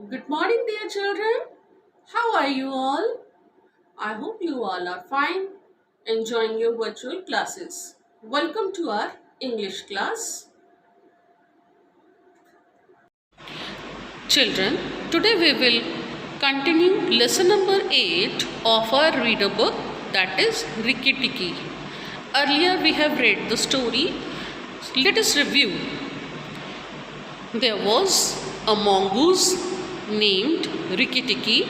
Good morning, dear children. How are you all? I hope you all are fine, enjoying your virtual classes. Welcome to our English class. Children, today we will continue lesson number 8 of our reader book, that is Rikki Tikki. Earlier we have read the story. Let us review. There was a mongoose named Rikki Tikki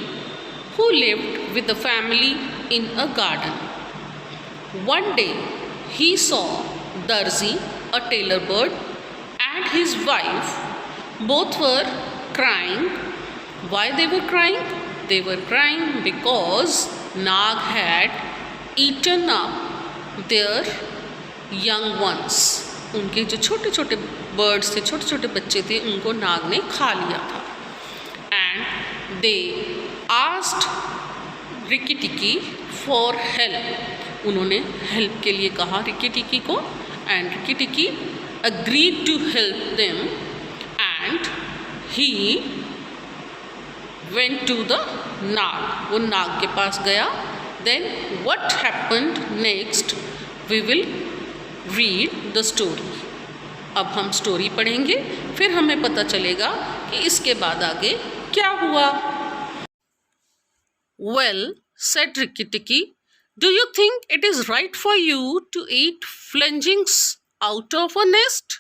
who lived with the family in a garden. One day he saw Darzi, a tailor bird, and his wife. Both were crying. Why they were crying? They were crying because Nag had eaten up their young ones. उनके जो छोटे छोटे birds थे, छोटे छोटे बच्चे थे, उनको नाग ने खा लिया था. And they asked Rikki Tikki for help. उन्होंने हेल्प के लिए कहा रिक्की टिक्की को. And Rikki Tikki agreed to help them and he went to the Nag. वो नाग के पास गया. Then what happened next? We will read the story. अब हम स्टोरी पढ़ेंगे, फिर हमें पता चलेगा कि इसके बाद आगे क्या हुआ. Well, said Rikki Tikki, do you think it is right for you to eat fledglings out of a nest?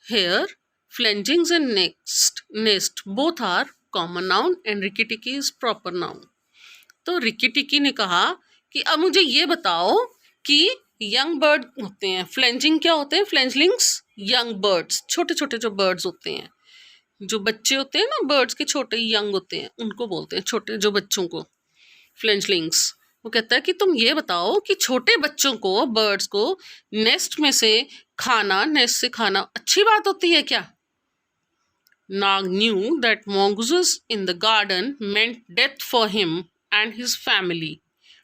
Here, fledglings and nest both are common noun and Rikki Tikki is proper noun. तो Ricky टिक्की ने कहा कि अब मुझे ये बताओ कि young bird होते हैं, फ्लेंजिंग क्या होते हैं? फ्लेंजलिंग्स यंग बर्ड्स, छोटे छोटे जो बर्ड्स होते हैं, जो बच्चे होते हैं ना, बर्ड्स के छोटे यंग होते हैं, उनको बोलते हैं छोटे जो बच्चों को फ्लेंजलिंग्स. वो कहता है कि तुम ये बताओ कि छोटे बच्चों को, बर्ड्स को नेस्ट में से खाना, नेस्ट से खाना अच्छी बात होती है क्या? Nag knew that mongooses in the garden meant death for him and his family,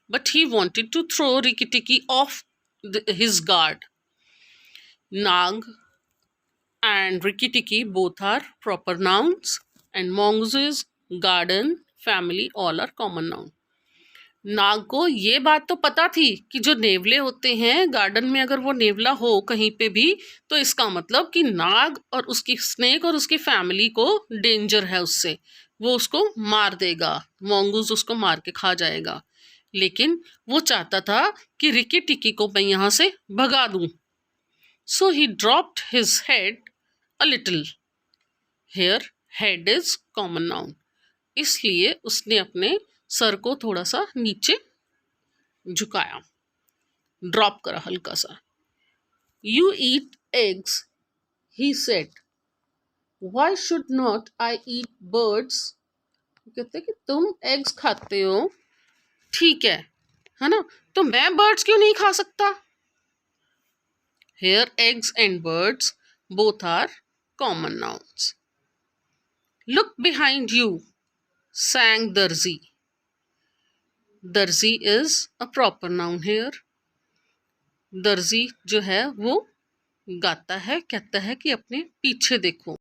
but he wanted to throw Rikki Tikki off his guard. Nag and Rikki Tikki both are proper nouns, and mongooses, garden, family all are common noun. नाग को ये बात तो पता थी कि जो नेवले होते हैं गार्डन में, अगर वो नेवला हो कहीं पे भी, तो इसका मतलब कि नाग और उसकी स्नेक और उसकी फैमिली को डेंजर है उससे, वो उसको मार देगा, मॉन्गूज उसको मार के खा जाएगा. लेकिन वो चाहता था कि रिक्की टिक्की को मैं यहाँ से भगा दूं. So he dropped his head a little. Here head is common noun, इसलिए उसने अपने सर को थोड़ा सा नीचे झुकाया, ड्रॉप करा हल्का सा. You eat eggs, he said. Why should not I eat birds? कहते कि तुम एग्स खाते हो, ठीक है ना, तो मैं बर्ड्स क्यों नहीं खा सकता? Here eggs and birds both are common nouns. Look behind you, sang Darzi. Darzi is a proper noun here. Darzi जो है वो गाता है, कहता है कि अपने पीछे देखो.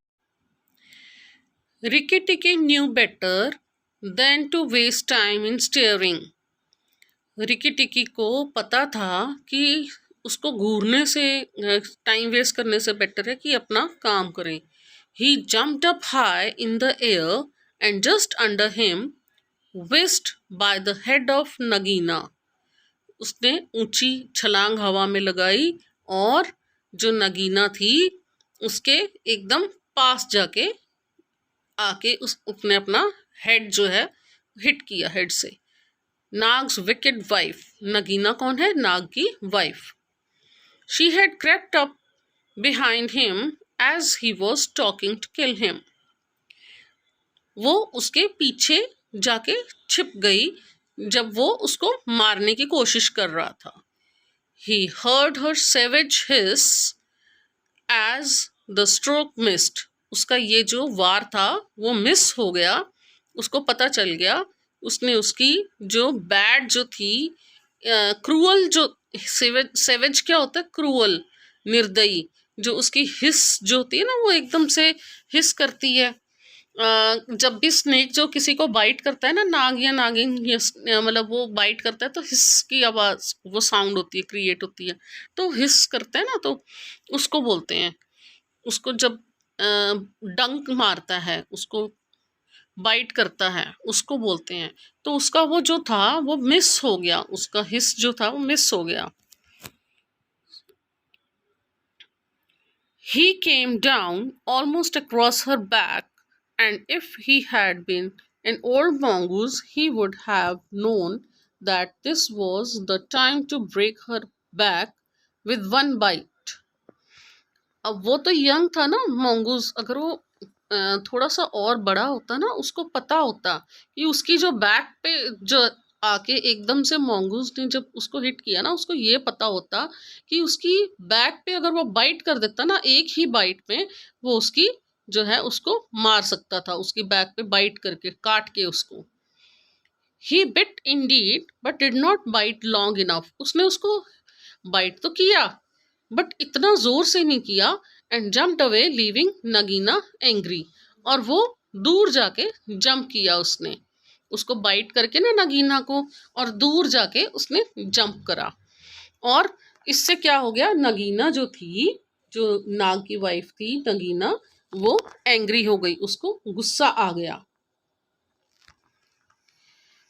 Rikki Tikki knew better than to waste time in staring. Rikki Tikki को पता था कि उसको घूरने से, टाइम वेस्ट करने से बेटर है कि अपना काम करें. He jumped up high in the air and just under him whisked by the head of Nagaina. उसने ऊंची छलांग हवा में लगाई और जो नगीना थी उसके एकदम पास जाके आके उसने अपना हेड जो है हिट किया हेड से. नाग्स विकेड वाइफ. नगीना कौन है? नाग की wife. She had crept up behind him as he was talking to kill him. वो उसके पीछे जाके छिप गई जब वो उसको मारने की कोशिश कर रहा था. He heard her savage hiss as the stroke missed. उसका ये जो वार था वो मिस हो गया, उसको पता चल गया. उसने उसकी जो बैड जो थी, क्रूअल जो, सेवेज क्या होता है? क्रूअल, निर्दयी. जो उसकी हिस जो होती है ना, वो एकदम से हिस करती है, जब भी स्नेक जो किसी को बाइट करता है ना, नाग या नागिन मतलब वो बाइट करता है तो हिस की आवाज, वो साउंड होती है, क्रिएट होती है, तो हिस करते हैं ना, तो उसको बोलते हैं। उसको जब डंक मारता है, उसको बाइट करता है, उसको बोलते हैं। तो उसका वो जो था वो मिस हो गया, उसका हिस जो था वो मिस हो गया। He came down almost across her back, and if he had been an old mongoose, he would have known that this was the time to break her back with one bite. अब वो तो young था ना mongoose, अगर वो थोड़ा सा और बड़ा होता ना, उसको पता होता कि उसकी जो बैक पे जो आके एकदम से mongoose ने जब उसको हिट किया ना, उसको ये पता होता कि उसकी बैक पे अगर वो बाइट कर देता ना, एक ही बाइट में वो उसकी जो है उसको मार सकता था, उसकी बैक पे बाइट करके, काट के उसको। He bit indeed but did not bite long enough, उसने उसको बाइट तो किया बट इतना जोर से नहीं किया। And jumped away leaving Nagina angry, और वो दूर जाके जंप किया उसने, उसको बाइट करके ना नगीना को, और दूर जाके उसने जंप करा। और इससे क्या हो गया, नगीना जो थी, जो नाग की वाइफ थी नगीना, वो एंग्री हो गई, उसको गुस्सा आ गया।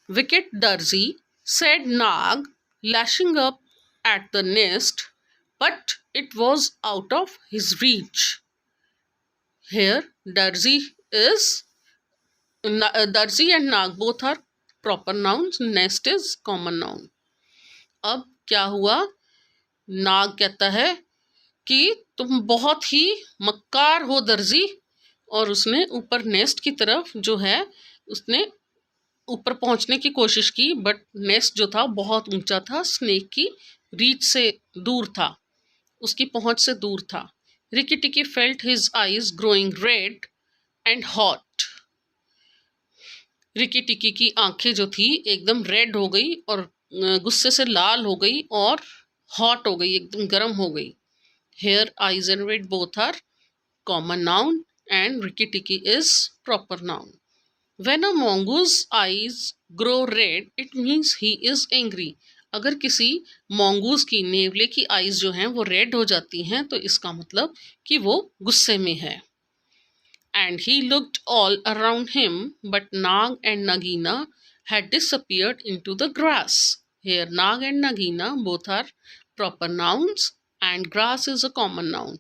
Wicked Darzi, said Nag, lashing up at the nest, but it was out of his reach. Here, Darzi is Darzi and Nag both are proper nouns. Nest is common noun. अब क्या हुआ, नाग कहता है कि तुम बहुत ही मक्कार हो दर्जी, और उसने ऊपर नेस्ट की तरफ जो है उसने ऊपर पहुंचने की कोशिश की, बट नेस्ट जो था बहुत ऊंचा था, स्नेक की रीच से दूर था, उसकी पहुंच से दूर था। रिकी टिकी felt his eyes growing red and hot, Ricky टिकी की आंखें जो थी एकदम रेड हो गई, और गुस्से से लाल हो गई, और हॉट हो गई, एकदम गर्म हो गई। Here eyes and red both are common noun and Rikki Tikki is proper noun. When a mongoose eyes grow red, it means he is angry. अगर किसी mongoose की, नेवले की आईज जो हैं वो रेड हो जाती हैं, तो इसका मतलब कि वो गुस्से में है। And he looked all around him, but Nag and Nagina had disappeared into the grass. Here Nag and Nagina both are proper nouns and grass is a common noun.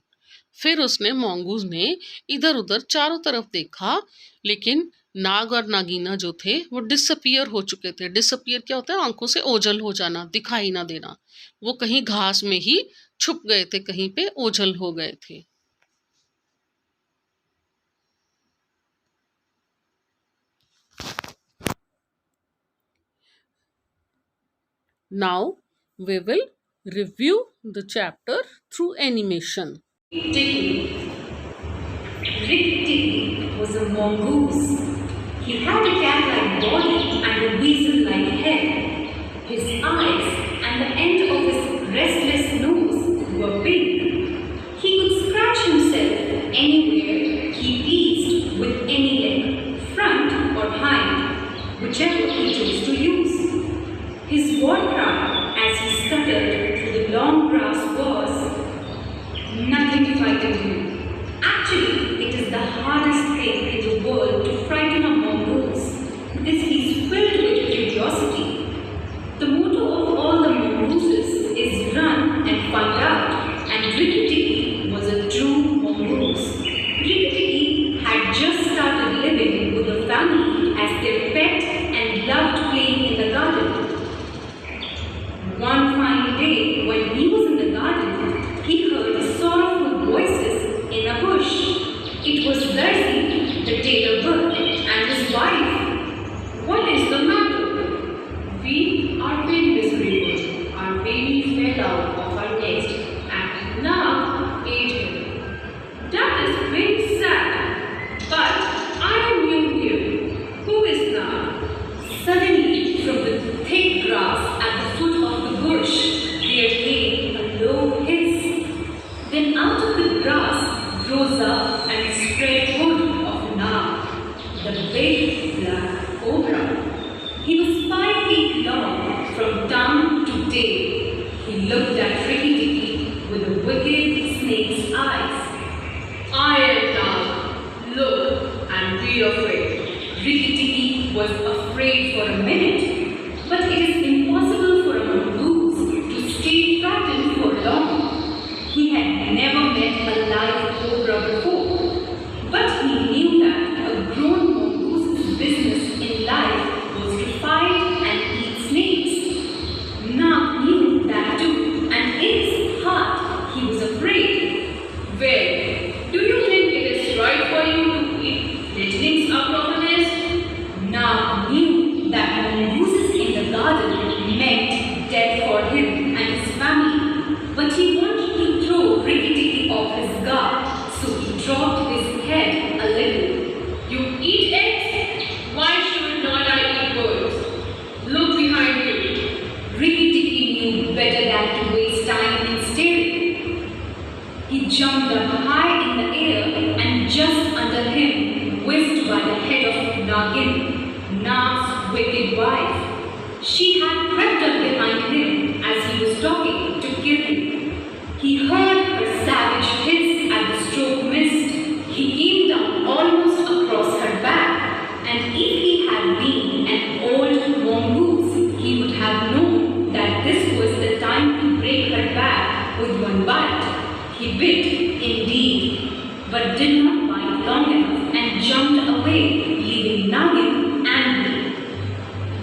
फिर उसने mongoose ने इधर उधर चारों तरफ देखा, लेकिन नाग और नागिना जो थे वो डिसअपियर हो चुके थे। डिसअपियर क्या होता है, आंखों से ओझल हो जाना, दिखाई ना देना। वो कहीं घास में ही छुप गए थे, कहीं पे ओझल हो गए थे। Now we will review the chapter through animation. Rick Ticky was a mongoose. He had a cat-like body and a weasel-like head. His eyes and the end of his restless nose were pink. He could scratch himself anywhere he pleased with any leg, front or hind, whichever he chose to use. His war cry as he scuttled through the long grass was, "Nothing frightened him." Actually, it is the hardest thing in the world to frighten a mongoose because he is filled with curiosity. The motto of all the mongooses is run and find out, and Ricky Ticky was a true mongoose. Ricky Ticky had just started living with a family as their pet and loved playing in the garden. One fine day, when he was in the garden, he heard sorrowful voices in a bush. It was Darcy, the tailor bird, and his wife. "What is the matter?" "We are very miserable. Our baby fell out of our nest and now ate him." "That is very sad. But I am new here. Who is now?" Suddenly, from the thick grass at the foot of the bush, there came a low hiss. Then out of the grass rose up and spread hood of Nag. the big black cobra. He was 5 feet long from tongue to tail. He looked at Rikki Tikki with a wicked snake's eyes. I am Nag. Look and be afraid. Rikki Tikki was afraid for a minute, but it is impossible for a mongoose to stay frightened for long. He had never met a live cobra before, but he knew that a grown mongoose's business in life was to fight and eat snakes. Nag knew that too, and in his heart he was afraid. Well, do you think it is right for you to eat fledglings out of a nest? Nag knew that mongooses in the garden meant death for him and his family, but he wanted to throw Rikki Tikki off his guard, so he dropped his head a little. You eat eggs? Why should not I eat birds? Look behind you. Rikki Tikki knew better than to waste time in staring. He jumped up high in the air, and just under him whizzed by the head of Nagin, Nag's wicked wife. She had crept up behind him as he was talking to kill him. He heard her savage hiss as the stroke missed. He came down almost across her back, and if he had been an old mongoose, he would have known that this was the time to break her back with one bite. He bit, indeed, but did not bite long enough and jumped away, leaving Nagin angry.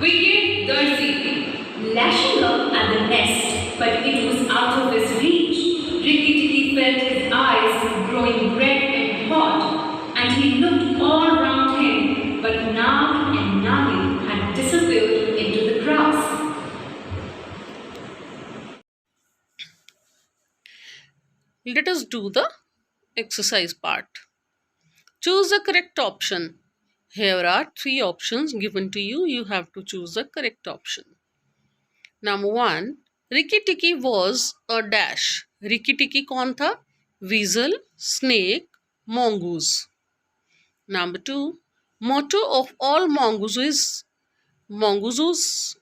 Wicked Darzi, lashing up at the nest, but it was out of his reach. Rikki Tikki felt his eyes growing red and hot, and he looked all round him, but Nag and Nagin had disappeared into the grass. Let us do the exercise part. Choose the correct option. Here are 3 options given to you. You have to choose the correct option. Number 1. Rikki Tikki was a dash. Rikki Tikki कौन था? Weasel, snake, mongoose. Number 2. Motto of all mongooses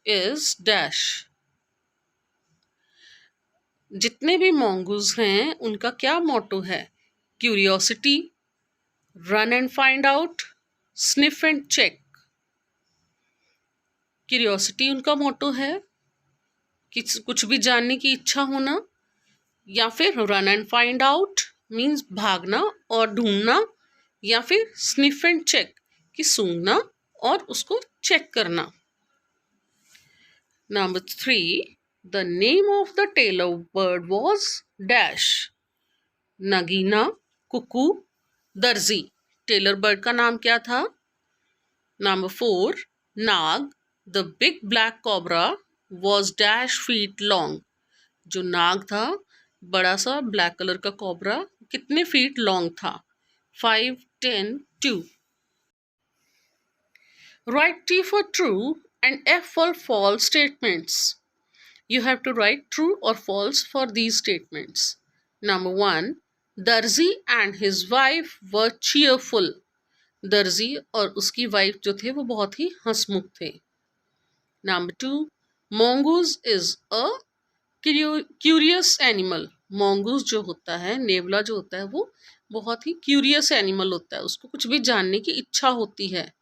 is dash. जितने भी mongoose हैं उनका क्या motto है? Curiosity, run and find out, sniff and check. Curiosity उनका motto है कि कुछ भी जानने की इच्छा होना, या फिर run and find out means भागना और ढूंढना, या फिर sniff and check कि सूंघना और उसको चेक करना. Number 3. The name of the tailor bird was dash. Nagina, cuckoo, Darzi. Tailor bird का नाम क्या था? Number 4. Nag, the big black cobra, was dash feet long. जो नाग था, बड़ा सा ब्लैक कलर का कोबरा कितने फीट लॉन्ग था? 5, 10, 2. Write T for true and F for false statements. You have to write true or false for these statements. Number 1. Darzi and his wife were cheerful. दर्जी और उसकी wife जो थे वो बहुत ही हंसमुख थे. Number 2. Mongoose is a curious animal. mongoose जो होता है, नेवला जो होता है, वो बहुत ही क्यूरियस एनिमल होता है, उसको कुछ भी जानने की इच्छा होती है.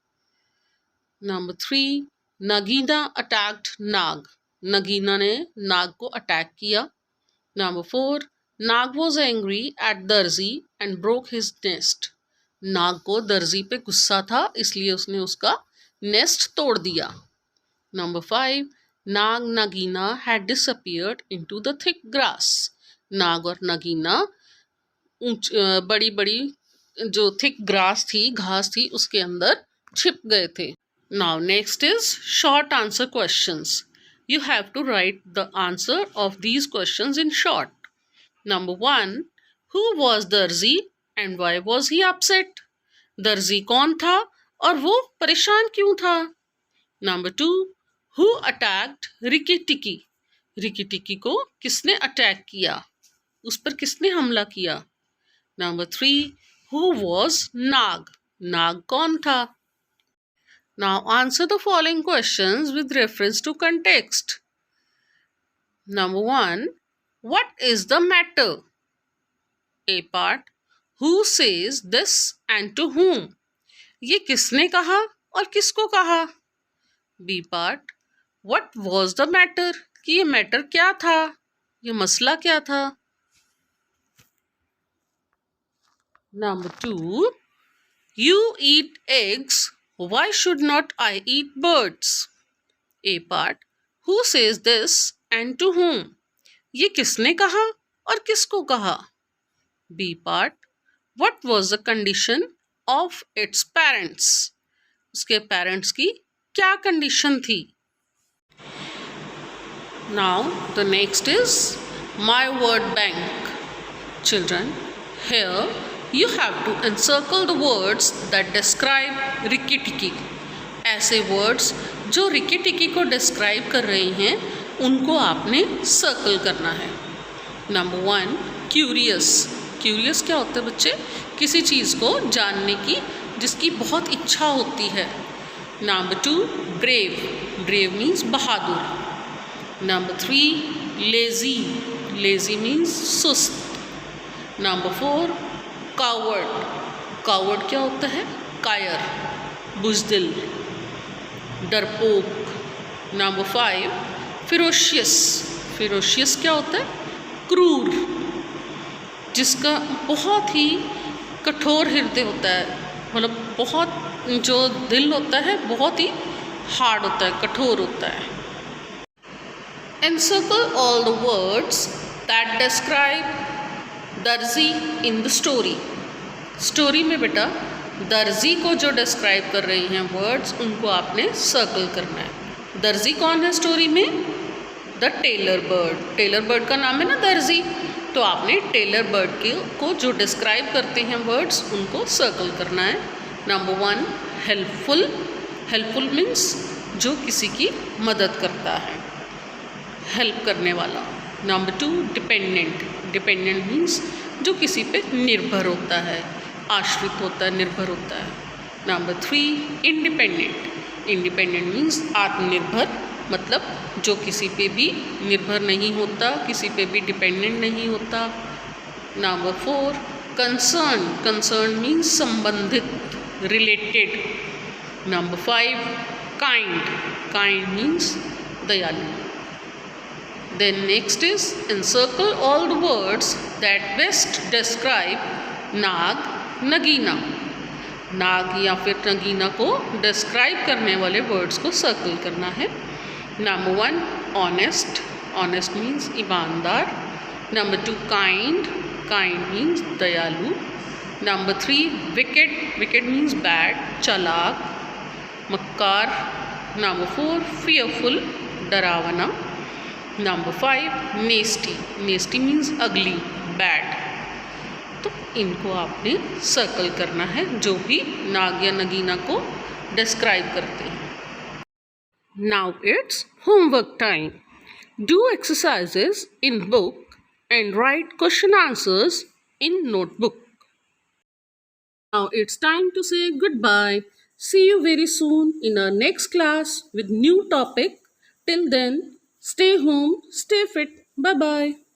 Number 3. Nagina attacked Nag. Nagina ने नाग को अटैक किया. Number 4. Nag was angry at Darzi and broke his nest. नाग को दर्जी पे गुस्सा था, इसलिए उसने उसका नेस्ट तोड़ दिया. Number 5. Nag Nagina had disappeared into the thick grass. नाग और नगीना बड़ी बड़ी जो थिक ग्रास थी, घास थी, उसके अंदर छिप गए थे. Now next is short answer questions. You have to write the answer of these questions in short. Number 1. Who was Darzi and why was he upset? दर्जी कौन था और वो परेशान क्यों था? Number 2. Who attacked Rikki Tikki? Rikki Tikki को किसने अटैक किया? उस पर किसने हमला किया? Number 3. Who was Nag? नाग कौन था? Now answer the following questions with reference to context. Number 1. What is the matter? A part. Who says this and to whom? ये किसने कहा और किसको कहा? B part. What was the matter? कि ये मैटर क्या था? ये मसला क्या था? Number 2. You eat eggs. Why should not I eat birds? A part. Who says this and to whom? ये किसने कहा और किसको कहा? B part. What was the condition of its parents? उसके पेरेंट्स की क्या कंडीशन थी? Now the next is my word bank. Children, here you have to encircle the words that describe Rikki Tikki. ऐसे वर्ड्स जो Ricky Tikki को describe कर रहे हैं उनको आपने सर्कल करना है. नंबर 1. क्यूरियस. क्यूरियस क्या होता है बच्चे? किसी चीज़ को जानने की जिसकी बहुत इच्छा होती है. नंबर 2. ब्रेव. ब्रेव मीन्स बहादुर. नंबर 3. लेज़ी. लेज़ी मीन्स सुस्त. नंबर 4. कावर्ड. कावर्ड क्या होता है? कायर, बुज़दिल, डरपोक. नंबर 5. फिरोशियस. फिरोशियस क्या होता है? क्रूर, जिसका बहुत ही कठोर हृदय होता है, मतलब बहुत जो दिल होता है बहुत ही हार्ड होता है, कठोर होता है. Encircle all the words that describe दर्जी in the story. स्टोरी में बेटा दर्जी को जो डिस्क्राइब कर रहे हैं वर्ड्स उनको आपने सर्कल करना है. दर्जी कौन है स्टोरी में? The tailor bird. Tailor bird का नाम है ना दर्जी, तो आपने टेलर बर्ड को जो डिस्क्राइब करते हैं वर्ड्स उनको सर्कल करना है. नंबर 1. हेल्पफुल. हेल्पफुल मीन्स जो किसी की मदद करता है, हेल्प करने वाला. नंबर 2. डिपेंडेंट. डिपेंडेंट मीन्स जो किसी पे निर्भर होता है, आश्रित होता है, निर्भर होता है. नंबर 3. इंडिपेंडेंट. इंडिपेंडेंट मीन्स आत्मनिर्भर, मतलब जो किसी पे भी निर्भर नहीं होता, किसी पे भी डिपेंडेंट नहीं होता. नंबर 4. कंसर्न. कंसर्न मीन्स संबंधित, related. Number 5. Kind. Kind means दयालु. Then next is encircle all the words that best describe नाग, नगीना. नाग या फिर नगीना को डिस्क्राइब करने वाले वर्ड्स को सर्कल करना है. नंबर 1. ऑनेस्ट. ऑनेस्ट मीन्स ईमानदार. नंबर 2. काइंड. काइंड मीन्स दयालु. Number 3. Wicked. Wicked means bad, चालाक, मक्कार. नंबर 4. फियरफुल, डरावना. नंबर 5. नेस्टी. नेस्टी मीन्स अगली, बैड. तो इनको आपने सर्कल करना है जो भी नाग या नगीना को डिस्क्राइब करते हैं. Now it's homework time. Do exercises in book and write question answers in notebook. Now it's time to say good bye. See you very soon in our next class with new topic. Till then, stay home, stay fit. Bye bye.